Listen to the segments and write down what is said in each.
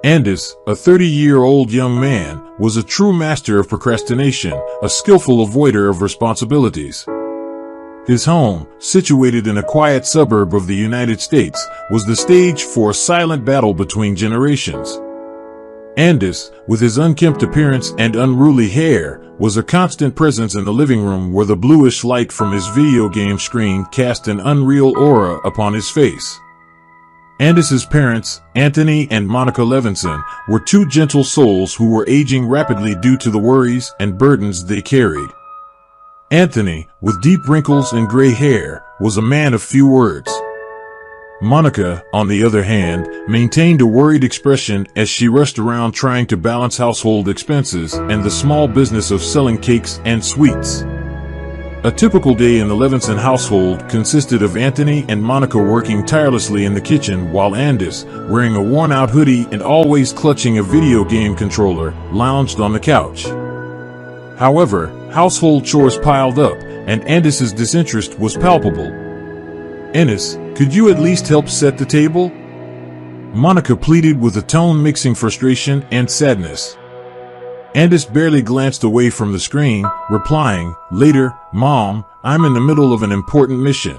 Andis, a 30-year-old young man, was a true master of procrastination, a skillful avoider of responsibilities. His home, situated in a quiet suburb of the United States, was the stage for a silent battle between generations. Andis, with his unkempt appearance and unruly hair, was a constant presence in the living room where the bluish light from his video game screen cast an unreal aura upon his face. Andis's parents, Anthony and Monica Levenson, were two gentle souls who were aging rapidly due to the worries and burdens they carried. Anthony, with deep wrinkles and gray hair, was a man of few words. Monica, on the other hand, maintained a worried expression as she rushed around trying to balance household expenses and the small business of selling cakes and sweets. A typical day in the Levenson household consisted of Anthony and Monica working tirelessly in the kitchen while Andis, wearing a worn-out hoodie and always clutching a video game controller, lounged on the couch. However, household chores piled up, and Andis's disinterest was palpable. "Andis, could you at least help set the table?" Monica pleaded with a tone mixing frustration and sadness. Andis barely glanced away from the screen, replying, "Later, Mom, I'm in the middle of an important mission."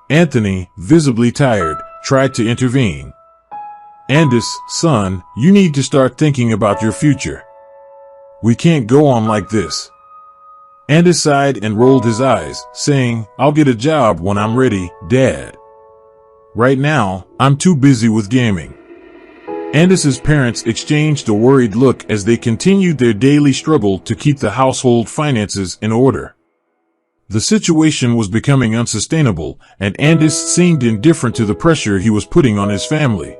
Anthony, visibly tired, tried to intervene. "Andis, son, you need to start thinking about your future. We can't go on like this." Andis sighed and rolled his eyes, saying, "I'll get a job when I'm ready, Dad. Right now, I'm too busy with gaming." Andis's parents exchanged a worried look as they continued their daily struggle to keep the household finances in order. The situation was becoming unsustainable, and Andis seemed indifferent to the pressure he was putting on his family.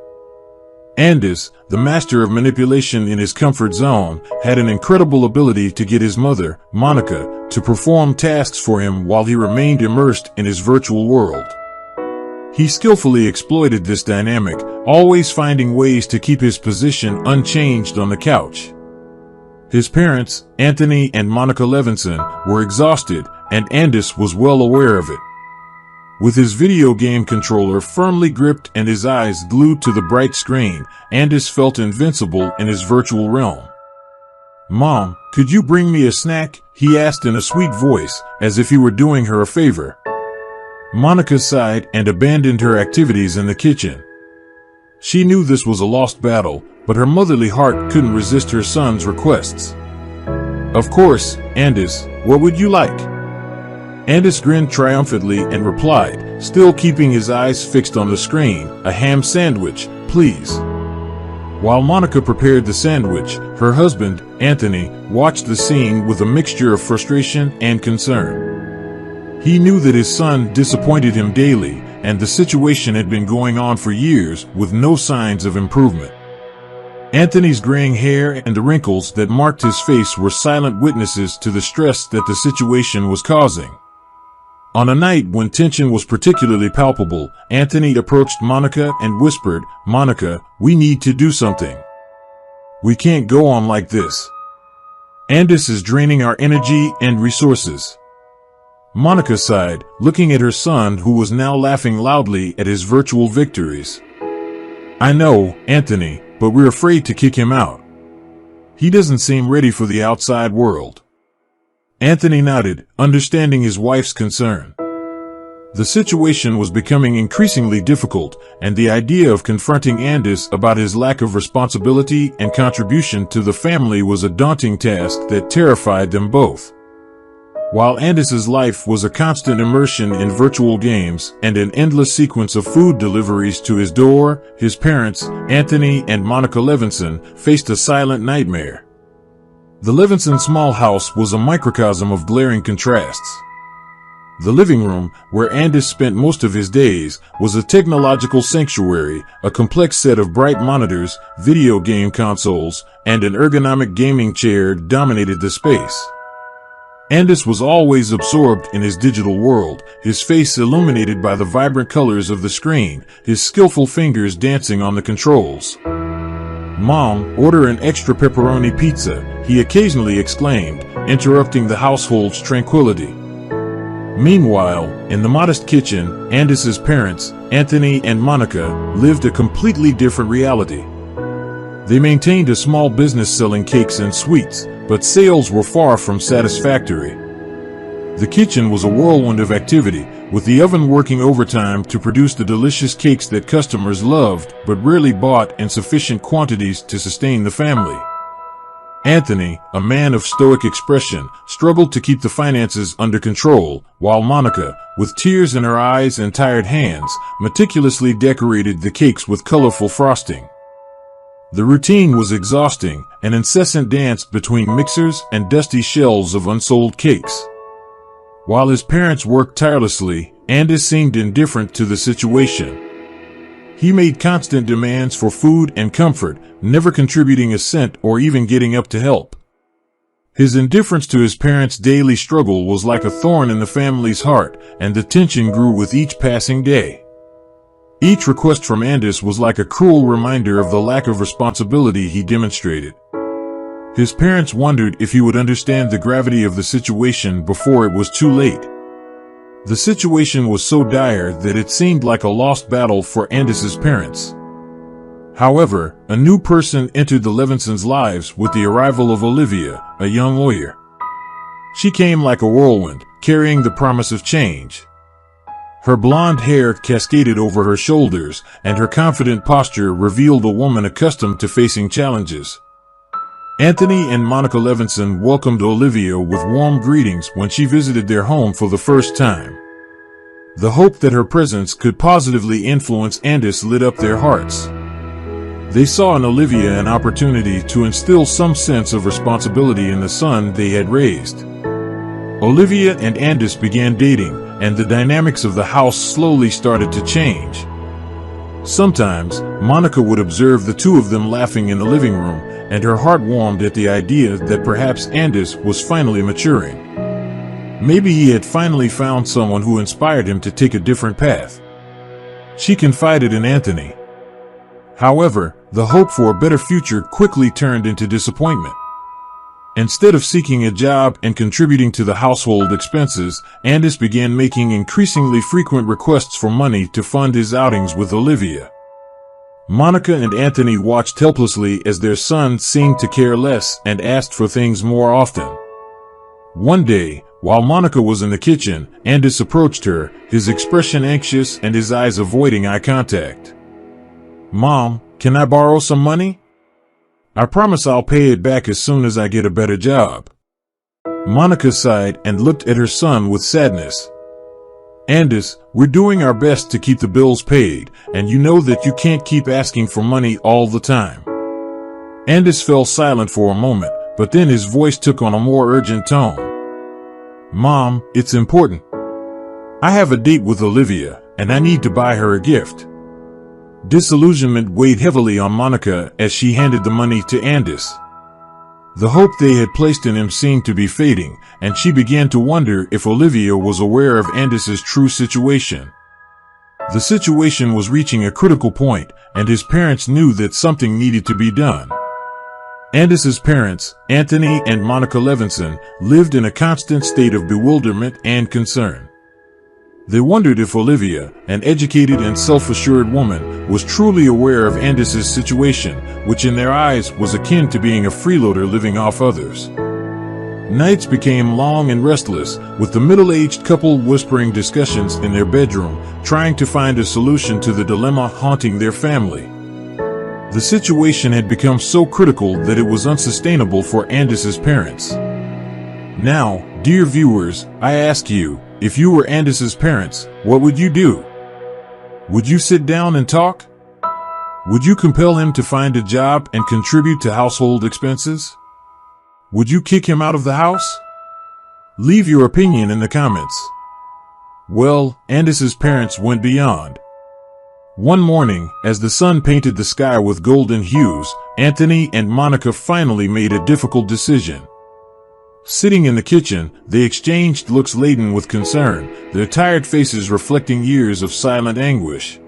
Andis, the master of manipulation in his comfort zone, had an incredible ability to get his mother, Monica, to perform tasks for him while he remained immersed in his virtual world. He skillfully exploited this dynamic, always finding ways to keep his position unchanged on the couch. His parents, Anthony and Monica Levenson, were exhausted, and Andis was well aware of it. With his video game controller firmly gripped and his eyes glued to the bright screen, Andis felt invincible in his virtual realm. "Mom, could you bring me a snack?" he asked in a sweet voice, as if he were doing her a favor. Monica sighed and abandoned her activities in the kitchen. She knew this was a lost battle, but her motherly heart couldn't resist her son's requests. "Of course, Andis, what would you like?" Andis grinned triumphantly and replied, still keeping his eyes fixed on the screen, "A ham sandwich, please." While Monica prepared the sandwich, her husband, Anthony, watched the scene with a mixture of frustration and concern. He knew that his son disappointed him daily, and the situation had been going on for years with no signs of improvement. Anthony's graying hair and the wrinkles that marked his face were silent witnesses to the stress that the situation was causing. On a night when tension was particularly palpable, Anthony approached Monica and whispered, "Monica, we need to do something. We can't go on like this. Andis is draining our energy and resources." Monica sighed, looking at her son who was now laughing loudly at his virtual victories. "I know, Anthony, but we're afraid to kick him out. He doesn't seem ready for the outside world." Anthony nodded, understanding his wife's concern. The situation was becoming increasingly difficult, and the idea of confronting Andis about his lack of responsibility and contribution to the family was a daunting task that terrified them both. While Andis's life was a constant immersion in virtual games and an endless sequence of food deliveries to his door, his parents, Anthony and Monica Levenson, faced a silent nightmare. The Levenson small house was a microcosm of glaring contrasts. The living room, where Andis spent most of his days, was a technological sanctuary. A complex set of bright monitors, video game consoles, and an ergonomic gaming chair dominated the space. Andis was always absorbed in his digital world, his face illuminated by the vibrant colors of the screen, his skillful fingers dancing on the controls. "Mom, order an extra pepperoni pizza," he occasionally exclaimed, interrupting the household's tranquility. Meanwhile, in the modest kitchen, Andis's parents, Anthony and Monica, lived a completely different reality. They maintained a small business selling cakes and sweets, but sales were far from satisfactory. The kitchen was a whirlwind of activity, with the oven working overtime to produce the delicious cakes that customers loved but rarely bought in sufficient quantities to sustain the family. Anthony, a man of stoic expression, struggled to keep the finances under control, while Monica, with tears in her eyes and tired hands, meticulously decorated the cakes with colorful frosting. The routine was exhausting, an incessant dance between mixers and dusty shelves of unsold cakes. While his parents worked tirelessly, Andis seemed indifferent to the situation. He made constant demands for food and comfort, never contributing a cent or even getting up to help. His indifference to his parents' daily struggle was like a thorn in the family's heart, and the tension grew with each passing day. Each request from Andis was like a cruel reminder of the lack of responsibility he demonstrated. His parents wondered if he would understand the gravity of the situation before it was too late. The situation was so dire that it seemed like a lost battle for Andis's parents. However, a new person entered the Levensons' lives with the arrival of Olivia, a young lawyer. She came like a whirlwind, carrying the promise of change. Her blonde hair cascaded over her shoulders, and her confident posture revealed a woman accustomed to facing challenges. Anthony and Monica Levenson welcomed Olivia with warm greetings when she visited their home for the first time. The hope that her presence could positively influence Andis lit up their hearts. They saw in Olivia an opportunity to instill some sense of responsibility in the son they had raised. Olivia and Andis began dating, and the dynamics of the house slowly started to change. Sometimes, Monica would observe the two of them laughing in the living room, and her heart warmed at the idea that perhaps Andis was finally maturing. Maybe he had finally found someone who inspired him to take a different path. She confided in Anthony. However, the hope for a better future quickly turned into disappointment. Instead of seeking a job and contributing to the household expenses, Andis began making increasingly frequent requests for money to fund his outings with Olivia. Monica and Anthony watched helplessly as their son seemed to care less and asked for things more often. One day, while Monica was in the kitchen, Andis approached her, his expression anxious and his eyes avoiding eye contact. "Mom, can I borrow some money? I promise I'll pay it back as soon as I get a better job." Monica sighed and looked at her son with sadness. "Andis, we're doing our best to keep the bills paid, and you know that you can't keep asking for money all the time." Andis fell silent for a moment, but then his voice took on a more urgent tone. "Mom, it's important. I have a date with Olivia, and I need to buy her a gift." Disillusionment weighed heavily on Monica as she handed the money to Andis. The hope they had placed in him seemed to be fading, and she began to wonder if Olivia was aware of Andis's true situation. The situation was reaching a critical point, and his parents knew that something needed to be done. Andis's parents, Anthony and Monica Levenson, lived in a constant state of bewilderment and concern. They wondered if Olivia, an educated and self-assured woman, was truly aware of Andis's situation, which in their eyes was akin to being a freeloader living off others. Nights became long and restless, with the middle-aged couple whispering discussions in their bedroom, trying to find a solution to the dilemma haunting their family. The situation had become so critical that it was unsustainable for Andis's parents. Now, dear viewers, I ask you, if you were Andis's parents, what would you do? Would you sit down and talk? Would you compel him to find a job and contribute to household expenses? Would you kick him out of the house? Leave your opinion in the comments. Well, Andis's parents went beyond. One morning, as the sun painted the sky with golden hues, Anthony and Monica finally made a difficult decision. Sitting in the kitchen, they exchanged looks laden with concern, their tired faces reflecting years of silent anguish.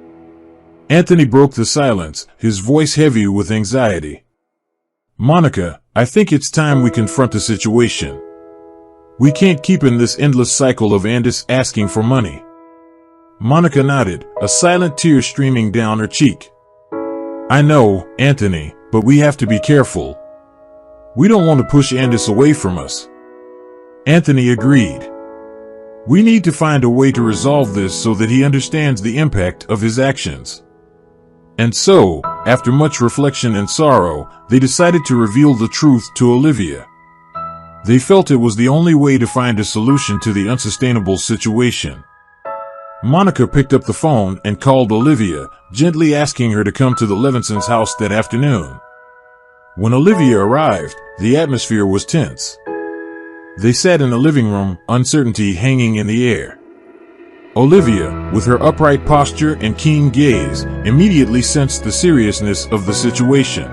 Anthony broke the silence, his voice heavy with anxiety. "Monica, I think it's time we confront the situation. We can't keep in this endless cycle of Andis asking for money." Monica nodded, a silent tear streaming down her cheek. "I know, Anthony, but we have to be careful. We don't want to push Andis away from us." Anthony agreed. "We need to find a way to resolve this so that he understands the impact of his actions." And so, after much reflection and sorrow, they decided to reveal the truth to Olivia. They felt it was the only way to find a solution to the unsustainable situation. Monica picked up the phone and called Olivia, gently asking her to come to the Levenson's house that afternoon. When Olivia arrived, the atmosphere was tense. They sat in the living room, uncertainty hanging in the air. Olivia, with her upright posture and keen gaze, immediately sensed the seriousness of the situation.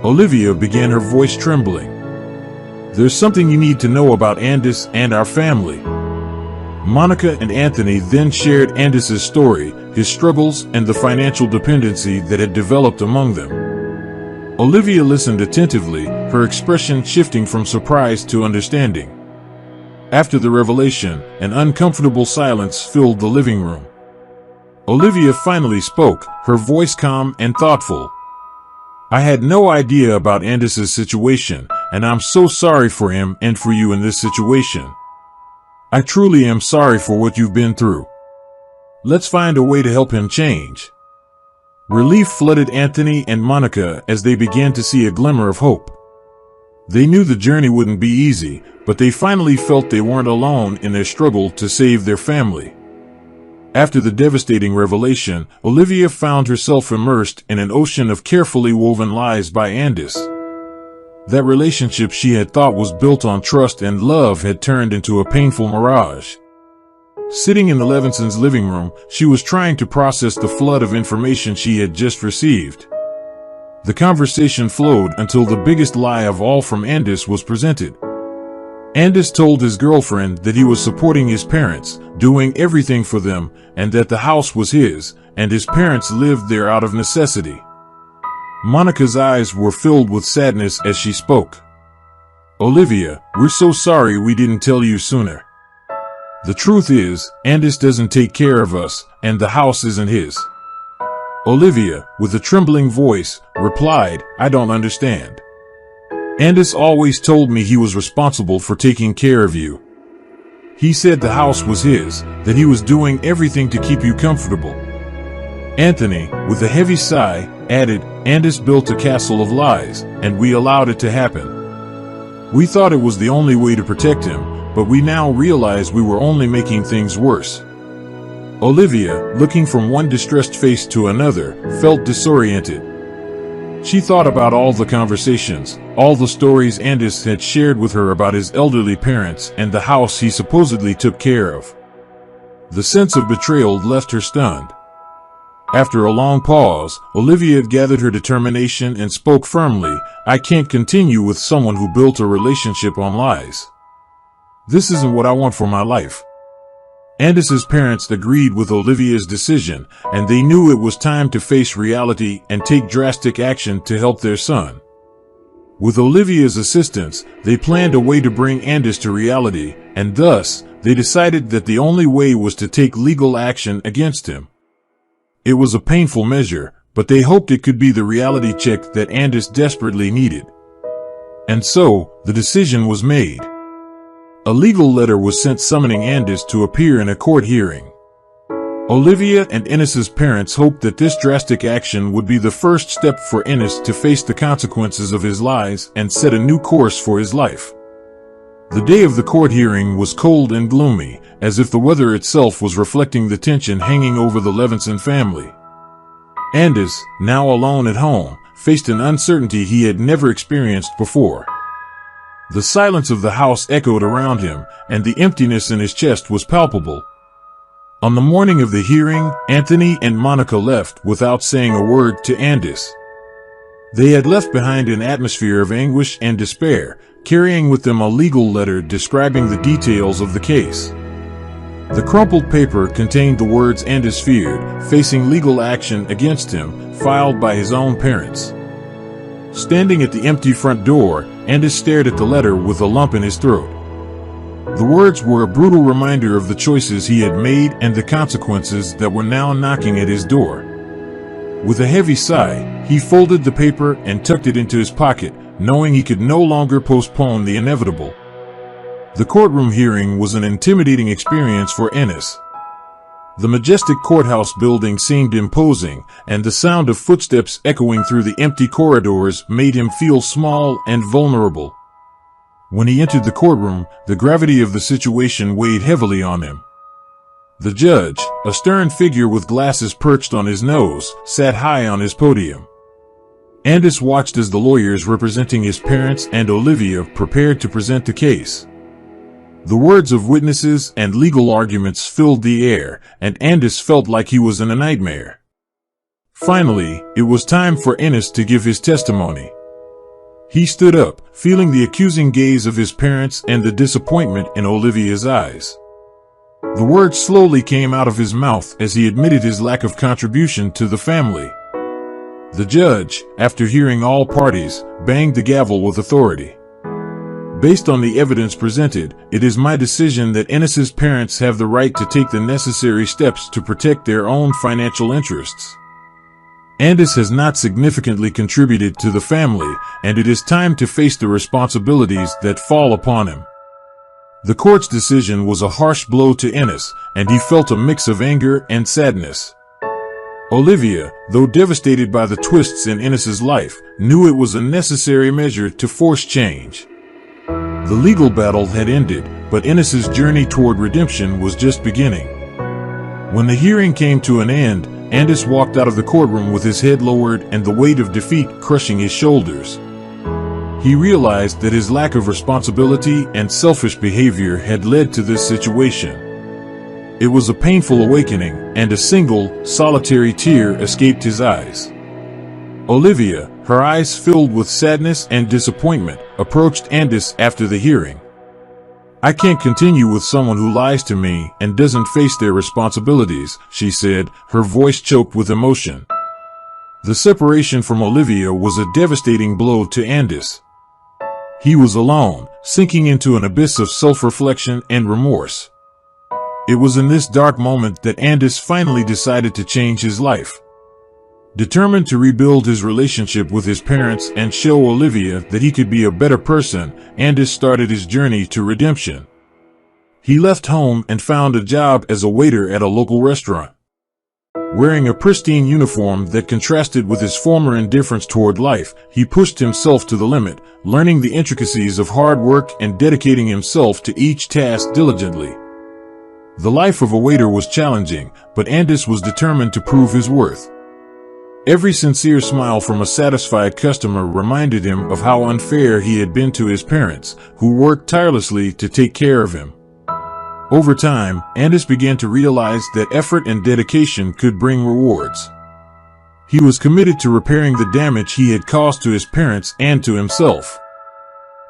Olivia began, her voice trembling. "There's something you need to know about Andis and our family." Monica and Anthony then shared Andis's story, his struggles, and the financial dependency that had developed among them. Olivia listened attentively, her expression shifting from surprise to understanding. After the revelation, an uncomfortable silence filled the living room. Olivia finally spoke, her voice calm and thoughtful. "I had no idea about Andis's situation, and I'm so sorry for him and for you in this situation. I truly am sorry for what you've been through. Let's find a way to help him change." Relief flooded Anthony and Monica as they began to see a glimmer of hope. They knew the journey wouldn't be easy, but they finally felt they weren't alone in their struggle to save their family. After the devastating revelation, Olivia found herself immersed in an ocean of carefully woven lies by Andis. That relationship she had thought was built on trust and love had turned into a painful mirage. Sitting in the Levenson's living room, she was trying to process the flood of information she had just received. The conversation flowed until the biggest lie of all from Andis was presented. Andis told his girlfriend that he was supporting his parents, doing everything for them, and that the house was his, and his parents lived there out of necessity. Monica's eyes were filled with sadness as she spoke. "Olivia, we're so sorry we didn't tell you sooner. The truth is, Andis doesn't take care of us, and the house isn't his." Olivia, with a trembling voice, replied, "I don't understand. Andis always told me he was responsible for taking care of you. He said the house was his, that he was doing everything to keep you comfortable." Anthony, with a heavy sigh, added, "Andis built a castle of lies, and we allowed it to happen. We thought it was the only way to protect him, but we now realize we were only making things worse." Olivia, looking from one distressed face to another, felt disoriented. She thought about all the conversations, all the stories Andis had shared with her about his elderly parents and the house he supposedly took care of. The sense of betrayal left her stunned. After a long pause, Olivia gathered her determination and spoke firmly, "I can't continue with someone who built a relationship on lies. This isn't what I want for my life." Andis's parents agreed with Olivia's decision, and they knew it was time to face reality and take drastic action to help their son. With Olivia's assistance, they planned a way to bring Andis to reality, and thus, they decided that the only way was to take legal action against him. It was a painful measure, but they hoped it could be the reality check that Andis desperately needed. And so, the decision was made. A legal letter was sent summoning Andis to appear in a court hearing. Olivia and Enis's parents hoped that this drastic action would be the first step for Andis to face the consequences of his lies and set a new course for his life. The day of the court hearing was cold and gloomy, as if the weather itself was reflecting the tension hanging over the Levenson family. Andis, now alone at home, faced an uncertainty he had never experienced before. The silence of the house echoed around him, and the emptiness in his chest was palpable. On the morning of the hearing, Anthony and Monica left without saying a word to Andis. They had left behind an atmosphere of anguish and despair, carrying with them a legal letter describing the details of the case. The crumpled paper contained the words Andis feared, facing legal action against him, filed by his own parents. Standing at the empty front door, Andis stared at the letter with a lump in his throat. The words were a brutal reminder of the choices he had made and the consequences that were now knocking at his door. With a heavy sigh, He folded the paper and tucked it into his pocket, knowing he could no longer postpone the inevitable. The courtroom hearing was an intimidating experience for Andis. The majestic courthouse building seemed imposing, and the sound of footsteps echoing through the empty corridors made him feel small and vulnerable. When he entered the courtroom, the gravity of the situation weighed heavily on him. The judge, a stern figure with glasses perched on his nose, sat high on his podium. Andis watched as the lawyers representing his parents and Olivia prepared to present the case. The words of witnesses and legal arguments filled the air, and Andis felt like he was in a nightmare. Finally, it was time for Andis to give his testimony. He stood up, feeling the accusing gaze of his parents and the disappointment in Olivia's eyes. The words slowly came out of his mouth as he admitted his lack of contribution to the family. The judge, after hearing all parties, banged the gavel with authority. Based on the evidence presented, it is my decision that Andis's parents have the right to take the necessary steps to protect their own financial interests. Andis has not significantly contributed to the family, and it is time to face the responsibilities that fall upon him. The court's decision was a harsh blow to Andis, and he felt a mix of anger and sadness. Olivia, though devastated by the twists in Andis's life, knew it was a necessary measure to force change. The legal battle had ended, but Andis's journey toward redemption was just beginning. When the hearing came to an end, Andis walked out of the courtroom with his head lowered and the weight of defeat crushing his shoulders. He realized that his lack of responsibility and selfish behavior had led to this situation. It was a painful awakening, and a single, solitary tear escaped his eyes. Olivia, her eyes filled with sadness and disappointment, approached Andis after the hearing. "I can't continue with someone who lies to me and doesn't face their responsibilities," she said, her voice choked with emotion. The separation from Olivia was a devastating blow to Andis. He was alone, sinking into an abyss of self-reflection and remorse. It was in this dark moment that Andis finally decided to change his life. Determined to rebuild his relationship with his parents and show Olivia that he could be a better person, Andis started his journey to redemption. He left home and found a job as a waiter at a local restaurant. Wearing a pristine uniform that contrasted with his former indifference toward life, he pushed himself to the limit, learning the intricacies of hard work and dedicating himself to each task diligently. The life of a waiter was challenging, but Andis was determined to prove his worth. Every sincere smile from a satisfied customer reminded him of how unfair he had been to his parents, who worked tirelessly to take care of him. Over time, Andis began to realize that effort and dedication could bring rewards. He was committed to repairing the damage he had caused to his parents and to himself.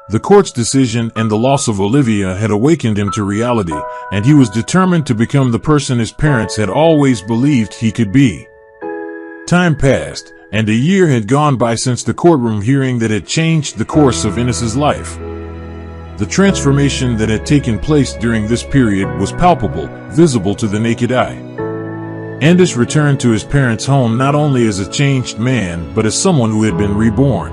The court's decision and the loss of Olivia had awakened him to reality, and he was determined to become the person his parents had always believed he could be. Time passed, and a year had gone by since the courtroom hearing that had changed the course of Andis's life. The transformation that had taken place during this period was palpable, visible to the naked eye. Andis returned to his parents' home not only as a changed man, but as someone who had been reborn.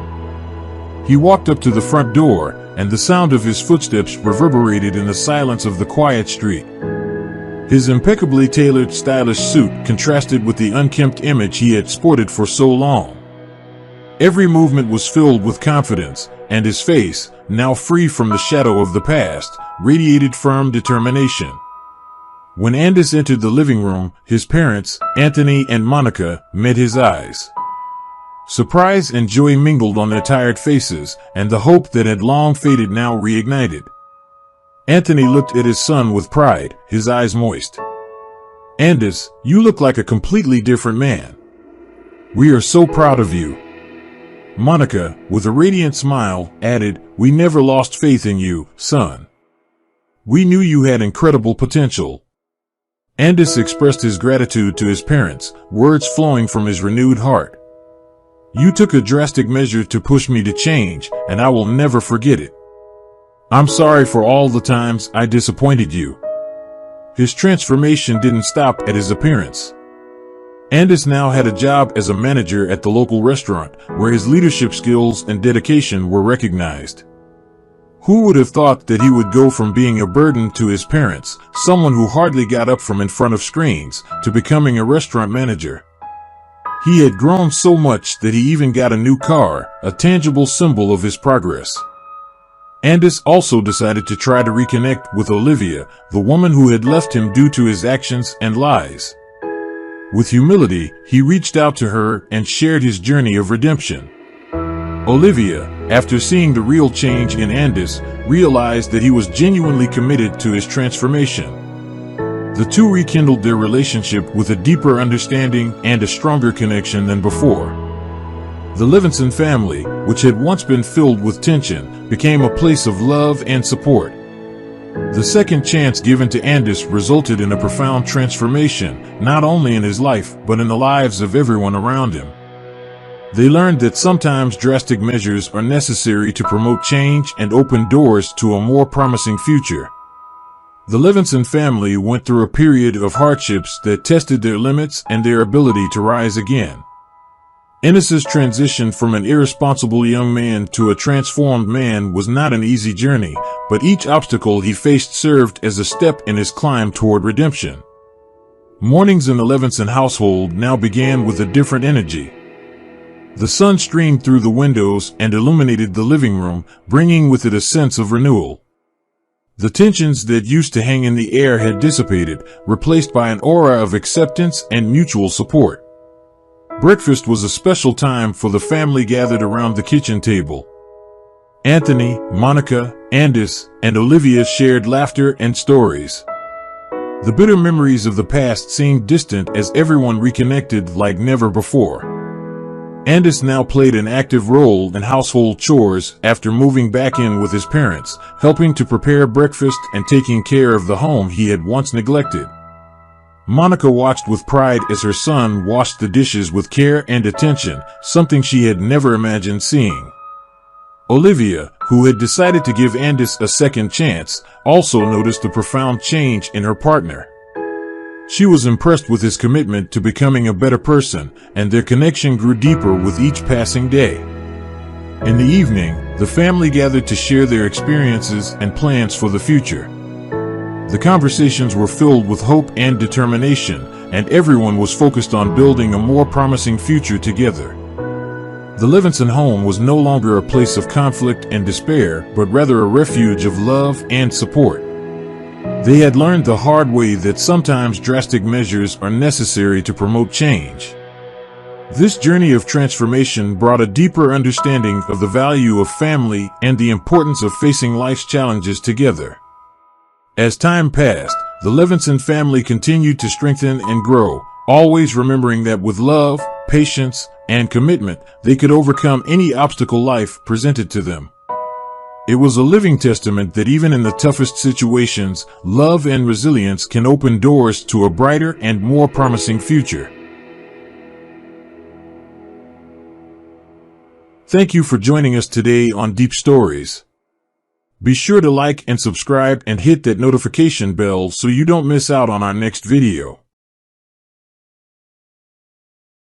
He walked up to the front door, and the sound of his footsteps reverberated in the silence of the quiet street. His impeccably tailored, stylish suit contrasted with the unkempt image he had sported for so long. Every movement was filled with confidence, and his face, now free from the shadow of the past, radiated firm determination. When Andis entered the living room, his parents, Anthony and Monica, met his eyes. Surprise and joy mingled on their tired faces, and the hope that had long faded now reignited. Anthony looked at his son with pride, his eyes moist. "Andis, you look like a completely different man. We are so proud of you." Monica, with a radiant smile, added, "We never lost faith in you, son. We knew you had incredible potential." Andis expressed his gratitude to his parents, words flowing from his renewed heart. "You took a drastic measure to push me to change, and I will never forget it. I'm sorry for all the times I disappointed you." His transformation didn't stop at his appearance. Andis now had a job as a manager at the local restaurant, where his leadership skills and dedication were recognized. Who would have thought that he would go from being a burden to his parents, someone who hardly got up from in front of screens, to becoming a restaurant manager? He had grown so much that he even got a new car, a tangible symbol of his progress. Andis also decided to try to reconnect with Olivia, the woman who had left him due to his actions and lies. With humility, he reached out to her and shared his journey of redemption. Olivia, after seeing the real change in Andis, realized that he was genuinely committed to his transformation. The two rekindled their relationship with a deeper understanding and a stronger connection than before. The Levenson family, which had once been filled with tension, became a place of love and support. The second chance given to Andis resulted in a profound transformation, not only in his life, but in the lives of everyone around him. They learned that sometimes drastic measures are necessary to promote change and open doors to a more promising future. The Levenson family went through a period of hardships that tested their limits and their ability to rise again. Andis's transition from an irresponsible young man to a transformed man was not an easy journey, but each obstacle he faced served as a step in his climb toward redemption. Mornings in the Levenson household now began with a different energy. The sun streamed through the windows and illuminated the living room, bringing with it a sense of renewal. The tensions that used to hang in the air had dissipated, replaced by an aura of acceptance and mutual support. Breakfast was a special time for the family gathered around the kitchen table. Anthony, Monica, Andis, and Olivia shared laughter and stories. The bitter memories of the past seemed distant as everyone reconnected like never before. Andis now played an active role in household chores after moving back in with his parents, helping to prepare breakfast and taking care of the home he had once neglected. Monica watched with pride as her son washed the dishes with care and attention, something she had never imagined seeing. Olivia, who had decided to give Andis a second chance, also noticed the profound change in her partner. She was impressed with his commitment to becoming a better person, and their connection grew deeper with each passing day. In the evening, the family gathered to share their experiences and plans for the future. The conversations were filled with hope and determination, and everyone was focused on building a more promising future together. The Levenson home was no longer a place of conflict and despair, but rather a refuge of love and support. They had learned the hard way that sometimes drastic measures are necessary to promote change. This journey of transformation brought a deeper understanding of the value of family and the importance of facing life's challenges together. As time passed, the Levenson family continued to strengthen and grow, always remembering that with love, patience, and commitment, they could overcome any obstacle life presented to them. It was a living testament that even in the toughest situations, love and resilience can open doors to a brighter and more promising future. Thank you for joining us today on Deep Stories. Be sure to like and subscribe and hit that notification bell so you don't miss out on our next video.